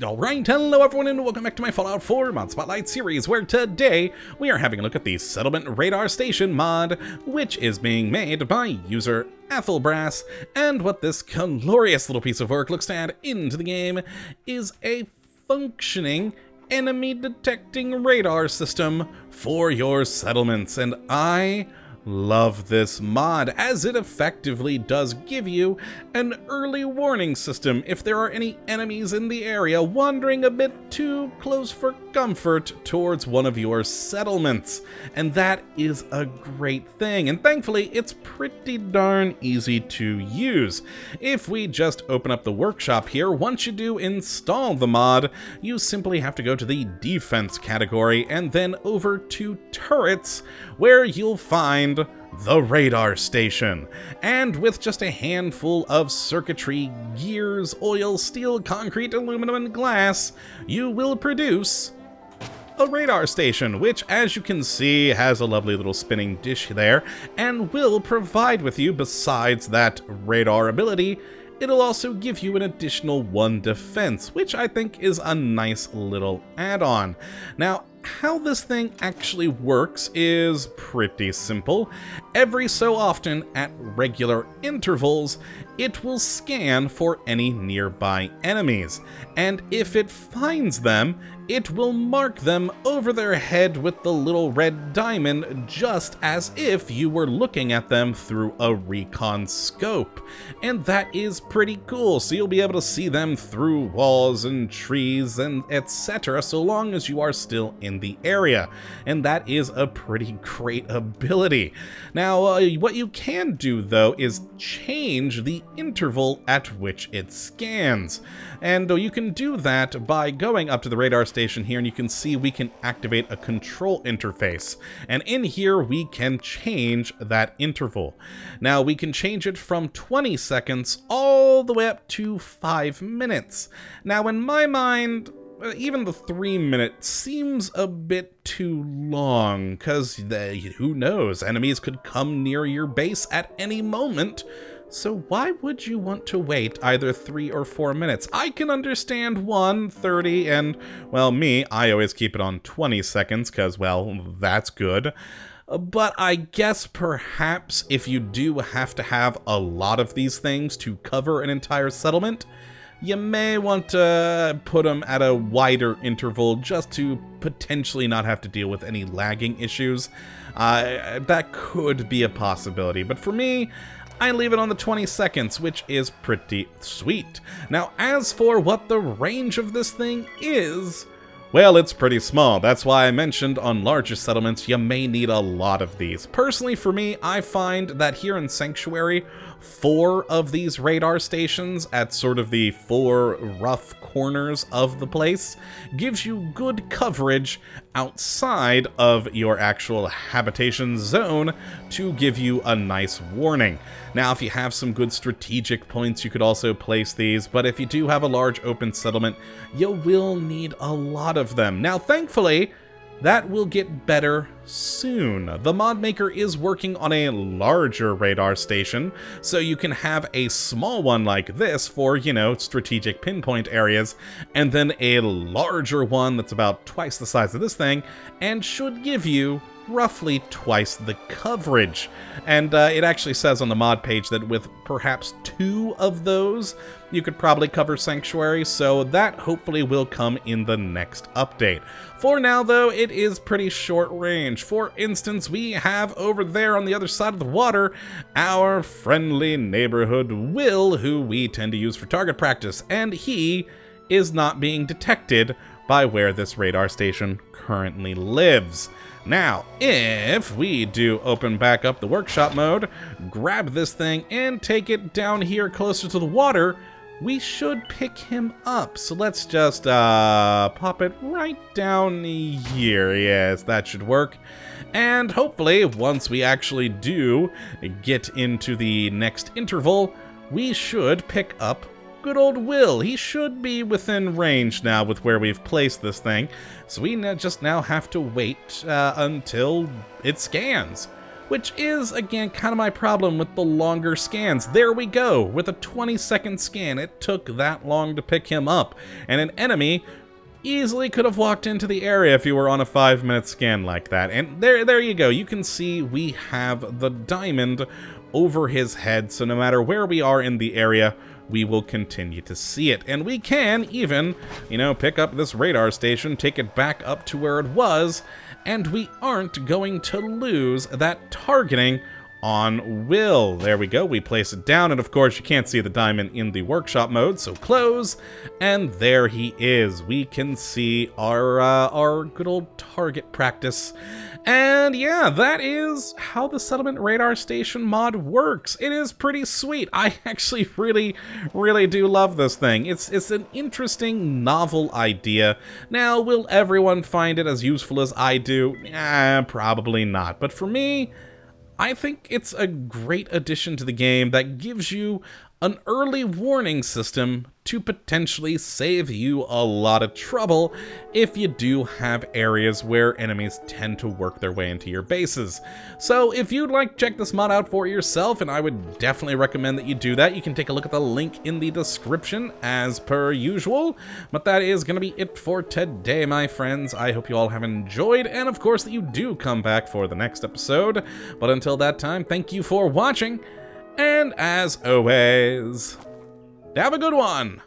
Alright, hello everyone and welcome back to my Fallout 4 Mod Spotlight series, where today we are having a look at the Settlement Radar Station mod, which is being made by user Ethelbrass, and what this glorious little piece of work looks to add into the game is a functioning enemy detecting radar system for your settlements, and I love this mod, as it effectively does give you an early warning system if there are any enemies in the area wandering a bit too close for comfort towards one of your settlements. And that is a great thing, and thankfully it's pretty darn easy to use. If we just open up the workshop here, once you do install the mod, you simply have to go to the defense category and then over to turrets, where you'll find the radar station. And with just a handful of circuitry, gears, oil, steel, concrete, aluminum, and glass, you will produce a radar station, which, as you can see, has a lovely little spinning dish there, and will provide with you, besides that radar ability, it'll also give you an additional 1 defense, which I think is a nice little add-on. Now, how this thing actually works is pretty simple. Every so often, at regular intervals, it will scan for any nearby enemies, and if it finds them, it will mark them over their head with the little red diamond, just as if you were looking at them through a recon scope. And that is pretty cool, so you'll be able to see them through walls and trees and etc. so long as you are still in the area. And that is a pretty great ability. Now, what you can do, though, is change the interval at which it scans. And you can do that by going up to the radar station here, and you can see we can activate a control interface. And in here, we can change that interval. Now, we can change it from 20 seconds all the way up to 5 minutes. Now, in my mind, even the 3-minute seems a bit too long, because who knows, enemies could come near your base at any moment. So why would you want to wait either 3 or 4 minutes? I can understand 1, 30, and, well, I always keep it on 20 seconds, because, well, that's good. But I guess perhaps if you do have to have a lot of these things to cover an entire settlement, you may want to put them at a wider interval just to potentially not have to deal with any lagging issues. That could be a possibility, but for me, I leave it on the 20 seconds, which is pretty sweet. Now, as for what the range of this thing is, well, it's pretty small. That's why I mentioned on larger settlements, you may need a lot of these. Personally, for me, I find that here in Sanctuary, 4 of these radar stations at sort of the 4 rough corners of the place gives you good coverage outside of your actual habitation zone to give you a nice warning. Now, if you have some good strategic points, you could also place these, but if you do have a large open settlement, you will need a lot of them. Now, thankfully, that will get better soon. The mod maker is working on a larger radar station, so you can have a small one like this for, strategic pinpoint areas, and then a larger one that's about twice the size of this thing, and should give you roughly twice the coverage. And it actually says on the mod page that with perhaps 2 of those, you could probably cover Sanctuary, so that hopefully will come in the next update. For now, though, it is pretty short range. For instance, we have over there on the other side of the water, our friendly neighborhood Will, who we tend to use for target practice, and he is not being detected by where this radar station currently lives. Now, if we do open back up the workshop mode, grab this thing, and take it down here closer to the water, we should pick him up. So let's just pop it right down here. Yes, that should work. And hopefully, once we actually do get into the next interval, we should pick up good old Will. He should be within range now with where we've placed this thing, so we just now have to wait until it scans. which is, again, kind of my problem with the longer scans. There we go, with a 20-second scan, it took that long to pick him up, and an enemy easily could have walked into the area if you were on a 5-minute scan like that. And there you go, you can see we have the diamond over his head, so no matter where we are in the area, we will continue to see it. And we can even, you know, pick up this radar station, take it back up to where it was, and we aren't going to lose that targeting on Will. There we go, we place it down, and of course you can't see the diamond in the workshop mode, so close, and there he is. We can see our good old target practice. And yeah, that is how the Settlement Radar Station mod works. It is pretty sweet. I actually really do love this thing. It's an interesting, novel idea. Now, will everyone find it as useful as I do? Probably not. But for me, I think it's a great addition to the game that gives you an early warning system to potentially save you a lot of trouble if you do have areas where enemies tend to work their way into your bases. So if you'd like to check this mod out for yourself, and I would definitely recommend that you do that, you can take a look at the link in the description as per usual. But that is going to be it for today, my friends. I hope you all have enjoyed, and of course that you do come back for the next episode. But until that time, thank you for watching, and as always, have a good one!